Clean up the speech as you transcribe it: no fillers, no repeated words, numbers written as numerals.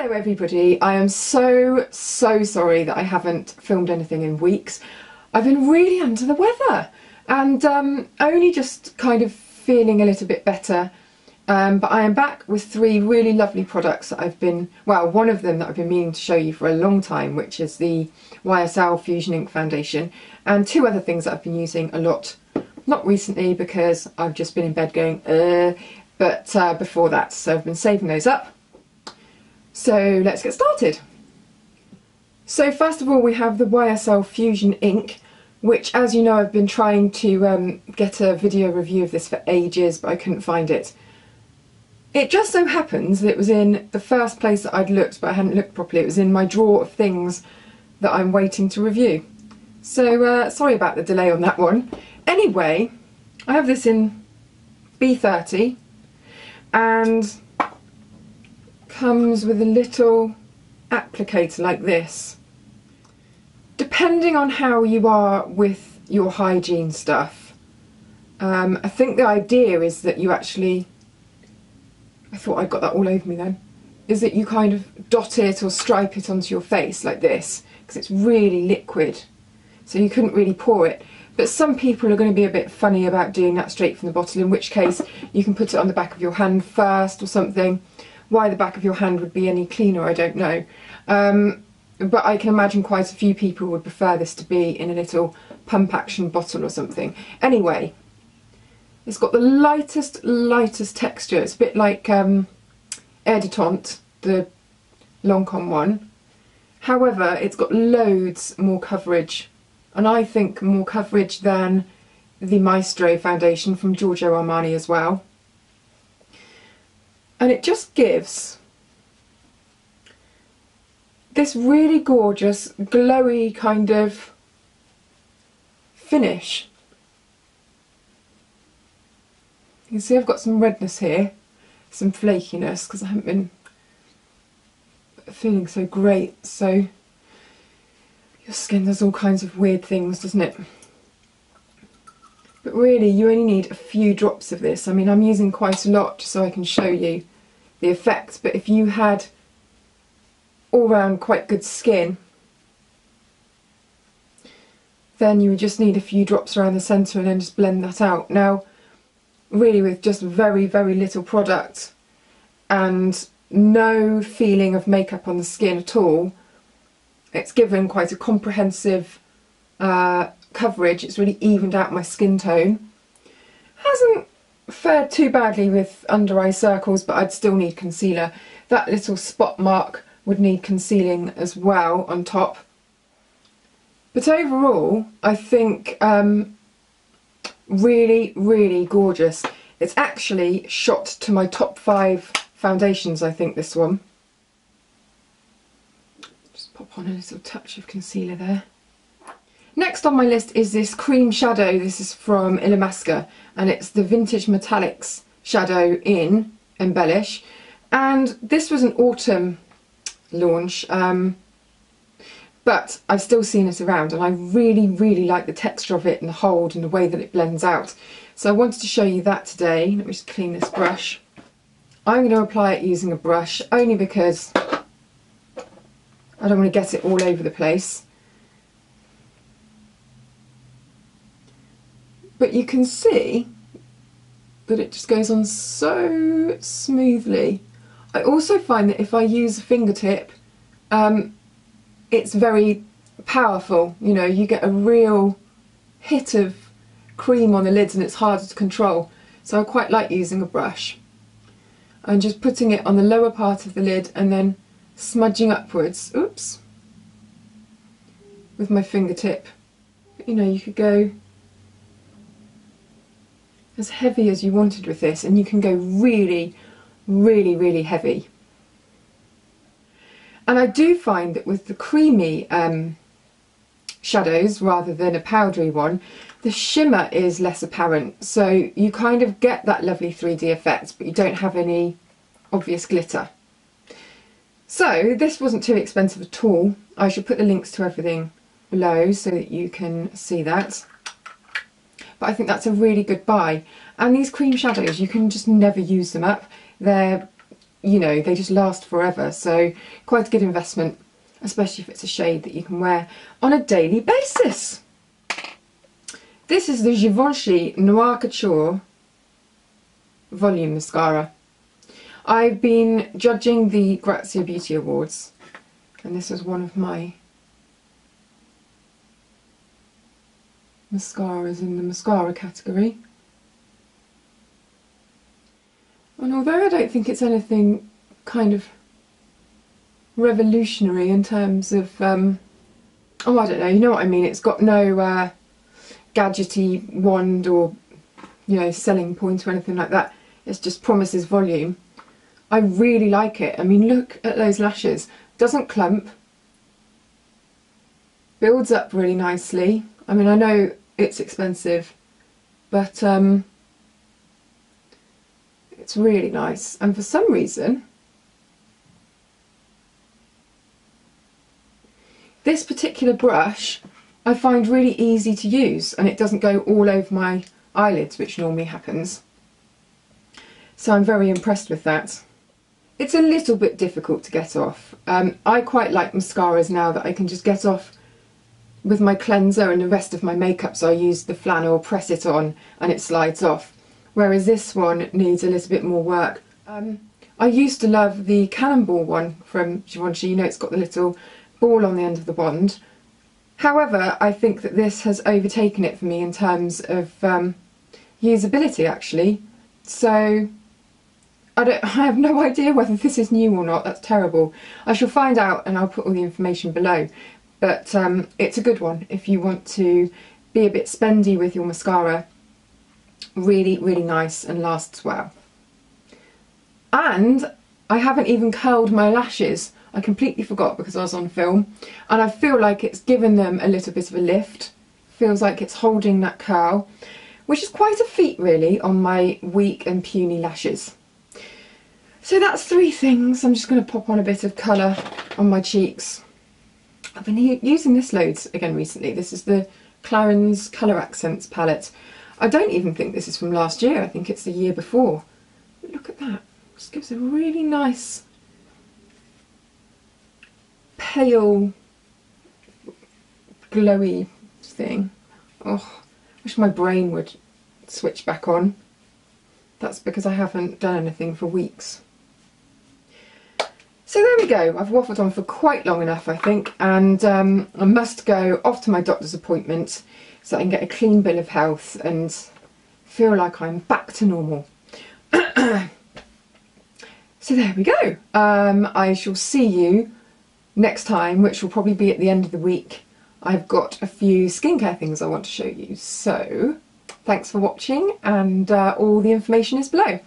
Hello everybody, I am so sorry that I haven't filmed anything in weeks. I've been really under the weather and only just kind of feeling a little bit better, but I am back with three really lovely products that I've been, well, one of them that I've been meaning to show you for a long time, which is the YSL Fusion Ink foundation, and two other things that I've been using a lot, not recently because I've just been in bed going but before that, so I've been saving those up. So let's get started. So first of all we have the YSL Fusion Ink, which, as you know, I've been trying to get a video review of this for ages, but I couldn't find it. It just so happens that it was in the first place that I'd looked, but I hadn't looked properly. It was in my drawer of things that I'm waiting to review. So sorry about the delay on that one. Anyway, I have this in B30 and comes with a little applicator like this. Depending on how you are with your hygiene stuff, I think the idea is that you actually, I thought I'd got that all over me then, is that you kind of dot it or stripe it onto your face like this, because it's really liquid, so you couldn't really pour it. But some people are going to be a bit funny about doing that straight from the bottle, in which case you can put it on the back of your hand first or something. Why the back of your hand would be any cleaner, I don't know. But I can imagine quite a few people would prefer this to be in a little pump action bottle or something. Anyway, it's got the lightest texture. It's a bit like Air Detente, the Lancôme one. However, it's got loads more coverage, and I think more coverage than the Maestro foundation from Giorgio Armani as well. And it just gives this really gorgeous, glowy kind of finish. You can see I've got some redness here, some flakiness, because I haven't been feeling so great. So your skin does all kinds of weird things, doesn't it? But really, you only need a few drops of this. I mean, I'm using quite a lot so I can show you the effect, but if you had all round quite good skin, then you would just need a few drops around the centre and then just blend that out. Now, really, with just very little product and no feeling of makeup on the skin at all, it's given quite a comprehensive coverage. It's really evened out my skin tone. Hasn't fared too badly with under eye circles, but I'd still need concealer. That little spot mark would need concealing as well on top. But overall, I think really gorgeous. It's actually shot to my top 5 foundations, I think, this one. Just pop on a little touch of concealer there. Next on my list is this cream shadow. This is from Illamasqua, and it's the Vintage Metallics shadow in Embellish. And this was an autumn launch, but I've still seen it around, and I really like the texture of it and the hold and the way that it blends out. So I wanted to show you that today. Let me just clean this brush. I'm going to apply it using a brush, only because I don't want to get it all over the place. But you can see that it just goes on so smoothly. I also find that if I use a fingertip, it's very powerful. You know, you get a real hit of cream on the lids and it's harder to control. So I quite like using a brush. I'm just putting it on the lower part of the lid and then smudging upwards, oops, with my fingertip. You know, you could go as heavy as you wanted with this, and you can go really heavy. And I do find that with the creamy shadows rather than a powdery one, the shimmer is less apparent, so you kind of get that lovely 3D effect, but you don't have any obvious glitter. So this wasn't too expensive at all. I should put the links to everything below so that you can see that. But I think that's a really good buy. And these cream shadows, you can just never use them up. They're you know, they just last forever. So quite a good investment, especially if it's a shade that you can wear on a daily basis. This is the Givenchy Noir Couture Volume Mascara. I've been judging the Grazia Beauty Awards, and this was one of my mascaras in the mascara category. And although I don't think it's anything kind of revolutionary in terms of, oh, I don't know, you know what I mean, it's got no gadgety wand or, you know, selling point or anything like that. It just promises volume. I really like it. I mean, look at those lashes. Doesn't clump. Builds up really nicely. I mean, I know it's expensive, but it's really nice. And for some reason, this particular brush I find really easy to use, and it doesn't go all over my eyelids, which normally happens. So I'm very impressed with that. It's a little bit difficult to get off. I quite like mascaras now that I can just get off with my cleanser, and the rest of my makeup, so I use the flannel, press it on and it slides off. Whereas this one needs a little bit more work. I used to love the Cannonball one from Givenchy. You know, it's got the little ball on the end of the wand. However, I think that this has overtaken it for me in terms of usability, actually. So I have no idea whether this is new or not. That's terrible. I shall find out, and I'll put all the information below. But it's a good one if you want to be a bit spendy with your mascara. Really, really nice and lasts well. And I haven't even curled my lashes. I completely forgot because I was on film, and I feel like it's given them a little bit of a lift. Feels like it's holding that curl, which is quite a feat really on my weak and puny lashes. So that's 3 things. I'm just going to pop on a bit of colour on my cheeks. I've been using this loads again recently. This is the Clarins Colour Accents palette. I don't even think this is from last year. I think it's the year before. But look at that. Just gives a really nice pale glowy thing. Oh, I wish my brain would switch back on. That's because I haven't done anything for weeks. So there we go. I've waffled on for quite long enough, I think, and I must go off to my doctor's appointment so I can get a clean bill of health and feel like I'm back to normal. So there we go. I shall see you next time, which will probably be at the end of the week. I've got a few skincare things I want to show you. So thanks for watching, and all the information is below.